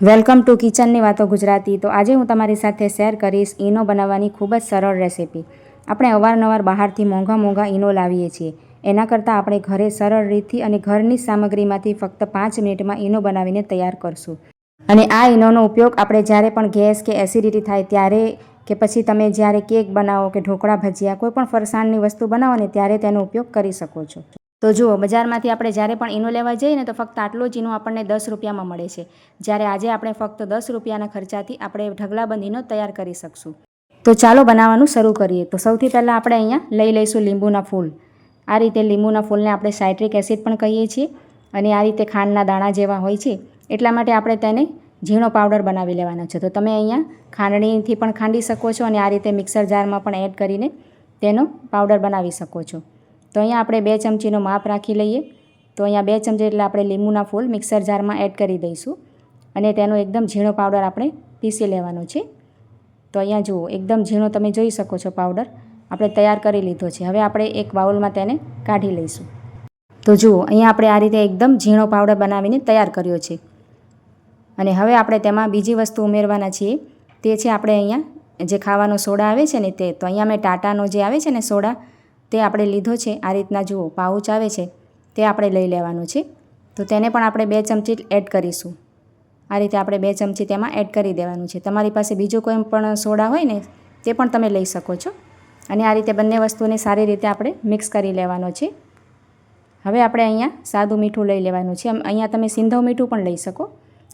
Welcome to કિચનની વાતો ગુજરાતી. તો આજે હું તમારી સાથે શેર કરીશ ઈનો બનાવવાની ખૂબ જ સરળ રેસીપી. આપણે અવારનવાર બહારથી મોંઘા ઈનો લાવીએ છીએ. એના કરતાં આપણે ઘરે સરળ રીતથી અને ઘરની સામગ્રીમાંથી ફક્ત 5 મિનિટમાં ઈનો બનાવીને તૈયાર કરશું. અને આ ઈનોનો ઉપયોગ આપણે જ્યારે પણ ગેસ કે એસિડિટી થાય ત્યારે, કે પછી તમે જ્યારે કેક બનાવો કે ઢોકળા ભજીયા કોઈ પણ ફરસાણની વસ્તુ બનાવો ને ત્યારે તેનો ઉપયોગ કરી શકો છો. તો જુઓ, બજારમાંથી આપણે જ્યારે પણ ઈનો લેવા જઈએ ને તો ફક્ત આટલો જ ઈનો આપણને 10 રૂપિયામાં મળે છે. જ્યારે આજે આપણે ફક્ત 10 રૂપિયાના ખર્ચાથી આપણે ઢગલાબંધ ઈનો તૈયાર કરી શકશું. તો ચાલો બનાવવાનું શરૂ કરીએ. તો સૌથી પહેલાં આપણે અહીંયા લઈ લઈશું લીંબુના ફૂલ. આ રીતે લીંબુના ફૂલને આપણે સાઇટ્રિક એસિડ પણ કહીએ છીએ અને આ રીતે ખાંડના દાણા જેવા હોય છે. એટલા માટે આપણે તેને ઝીણો પાવડર બનાવી લેવાનો છે. તો તમે અહીંયા ખાંડણીથી પણ ખાંડી શકો છો અને આ રીતે મિક્સર જારમાં પણ એડ કરીને તેનો પાવડર બનાવી શકો છો. તો અહીંયા આપણે 2 ચમચીનો માપ રાખી લઈએ. તો અહીંયા 2 ચમચી એટલે આપણે લીંબુના ફૂલ મિક્સર જારમાં એડ કરી દઈશું અને તેનો એકદમ ઝીણો પાવડર આપણે પીસી લેવાનો છે. તો અહીંયા જુઓ, એકદમ ઝીણો તમે જોઈ શકો છો પાવડર આપણે તૈયાર કરી લીધો છે. હવે આપણે એક બાઉલમાં તેને કાઢી લઈશું. તો જુઓ, અહીંયા આપણે આ રીતે એકદમ ઝીણો પાવડર બનાવીને તૈયાર કર્યો છે. અને હવે આપણે તેમાં બીજી વસ્તુ ઉમેરવાના છીએ. તે છે આપણે અહીંયા જે ખાવાનો સોડા આવે છે ને તે. તો અહીંયા મેં ટાટાનો જે આવે છે ને સોડા તે આપણે લીધો છે. આ રીતના જુઓ પાઉચ આવે છે તે આપણે લઈ લેવાનું છે. તો તેને પણ આપણે 2 ચમચી એડ કરીશું. આ રીતે આપણે 2 ચમચી તેમાં એડ કરી દેવાનું છે. તમારી પાસે બીજો કોઈ પણ સોડા હોય ને તે પણ તમે લઈ શકો છો. અને આ રીતે બંને વસ્તુને સારી રીતે આપણે મિક્સ કરી લેવાનો છે. હવે આપણે અહીંયા સાદું મીઠું લઈ લેવાનું છે. અહીંયા તમે સિંધવ મીઠું પણ લઈ શકો.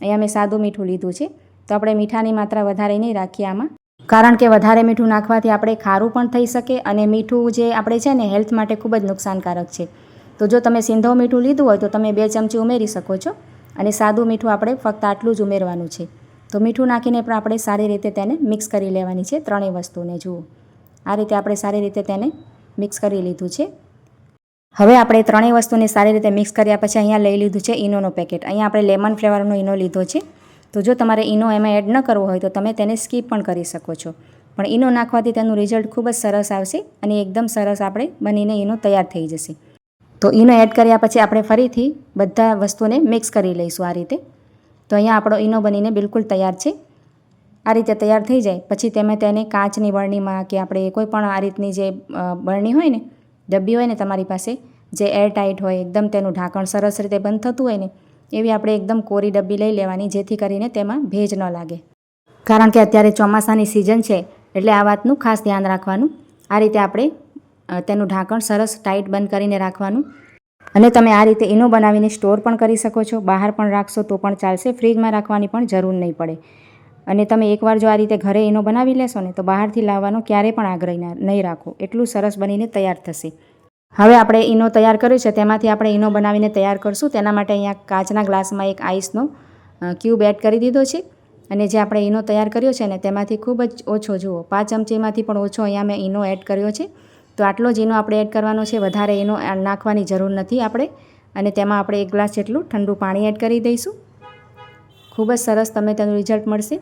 અહીંયા મેં સાદું મીઠું લીધું છે. તો આપણે મીઠાની માત્રા વધારે નહીં રાખીએ આમાં, કારણ કે વધારે મીઠું નાખવાથી આપણે ખારું પણ થઈ શકે અને મીઠું જે આપણે છે ને હેલ્થ માટે ખૂબ જ નુકસાનકારક છે. તો જો તમે સિંધવ મીઠું લીધું હોય તો તમે 2 ચમચી ઉમેરી શકો છો અને સાદું મીઠું આપણે ફક્ત આટલું જ ઉમેરવાનું છે. તો મીઠું નાખીને પણ આપણે સારી રીતે તેને મિક્સ કરી લેવાની છે ત્રણેય વસ્તુને. જુઓ, આ રીતે આપણે સારી રીતે તેને મિક્સ કરી લીધું છે. હવે આપણે ત્રણેય વસ્તુને સારી રીતે મિક્સ કર્યા પછી અહીંયા લઈ લીધું છે ઈનોનો પેકેટ. અહીંયા આપણે લેમન ફ્લેવરનો ઈનો લીધો છે. તો જો તમારે ઈનો એમાં એડ ન કરવો હોય તો તમે તેને સ્કીપ પણ કરી શકો છો. પણ ઈનો નાખવાથી તેનું રિઝલ્ટ ખૂબ જ સરસ આવશે અને એકદમ સરસ આપણે બનીને ઈનો તૈયાર થઈ જશે. તો ઈનો એડ કર્યા પછી આપણે ફરીથી બધા વસ્તુને મિક્સ કરી લઈશું આ રીતે. તો અહીંયા આપણો ઈનો બનીને બિલકુલ તૈયાર છે. આ રીતે તૈયાર થઈ જાય પછી તમે તેને કાચની બરણીમાં કે આપણે કોઈ પણ આ રીતની જે બરણી હોય ને, ડબ્બી હોય ને તમારી પાસે જે એર ટાઈટ હોય, એકદમ તેનું ઢાંકણ સરસ રીતે બંધ થતું હોય ને એવી આપણે એકદમ કોરી ડબ્બી લઈ લેવાની, જેથી કરીને તેમાં ભેજ ન લાગે. કારણ કે અત્યારે ચોમાસાની સિઝન છે એટલે આ વાતનું ખાસ ધ્યાન રાખવાનું. આ રીતે આપણે તેનું ઢાંકણ સરસ ટાઈટ બંધ કરીને રાખવાનું. અને તમે આ રીતે ઈનો બનાવીને સ્ટોર પણ કરી શકો છો. બહાર પણ રાખશો તો પણ ચાલશે. ફ્રીજમાં રાખવાની પણ જરૂર નહીં પડે. અને તમે એકવાર જો આ રીતે ઘરે ઈનો બનાવી લેશો ને તો બહારથી લાવવાનો ક્યારેય પણ આગ્રહ નહીં રાખો. એટલું સરસ બનીને તૈયાર થશે. હવે આપણે ઈનો તૈયાર કર્યો છે તેમાંથી આપણે ઈનો બનાવીને તૈયાર કરશું. તેના માટે અહીંયા કાચના ગ્લાસમાં એક આઈસનો ક્યુબ એડ કરી દીધો છે. અને જે આપણે ઈનો તૈયાર કર્યો છે ને તેમાંથી ખૂબ જ ઓછો, જુઓ 5 ચમચીમાંથી પણ ઓછો અહીંયા મેં ઈનો એડ કર્યો છે. તો આટલો જ ઈનો આપણે એડ કરવાનો છે. વધારે ઈનો નાખવાની જરૂર નથી આપણે. અને તેમાં આપણે 1 ગ્લાસ જેટલું ઠંડુ પાણી એડ કરી દઈશું. ખૂબ જ સરસ તમને તેનું રિઝલ્ટ મળશે.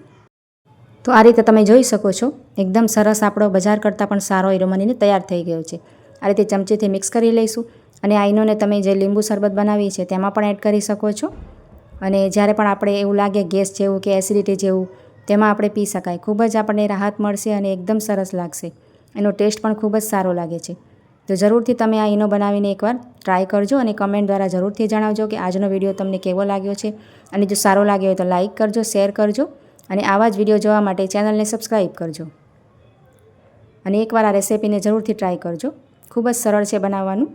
તો આ રીતે તમે જોઈ શકો છો એકદમ સરસ આપણો બજાર કરતાં પણ સારો ઈનો બનીને તૈયાર થઈ ગયો છે. આ રીતે ચમચીથી મિક્સ કરી લઈશું. અને આ ઈનોને તમે જે લીંબુ શરબત બનાવી છે તેમાં પણ એડ કરી શકો છો. અને જ્યારે પણ આપણે એવું લાગે ગેસ જેવું કે એસિડિટી જેવું, તેમાં આપણે પી શકાય. ખૂબ જ આપણને રાહત મળશે અને એકદમ સરસ લાગશે. એનો ટેસ્ટ પણ ખૂબ જ સારો લાગે છે. તો જરૂરથી તમે આ ઈનો બનાવીને એકવાર ટ્રાય કરજો અને કમેન્ટ દ્વારા જરૂરથી જણાવજો કે આજનો વિડીયો તમને કેવો લાગ્યો છે. અને જો સારો લાગ્યો હોય તો લાઇક કરજો, શેર કરજો અને આવા જ વિડીયો જોવા માટે ચેનલને સબસ્ક્રાઈબ કરજો. અને એકવાર આ રેસિપીને જરૂરથી ટ્રાય કરજો. ખૂબ જ સરળ છે બનાવવાનું.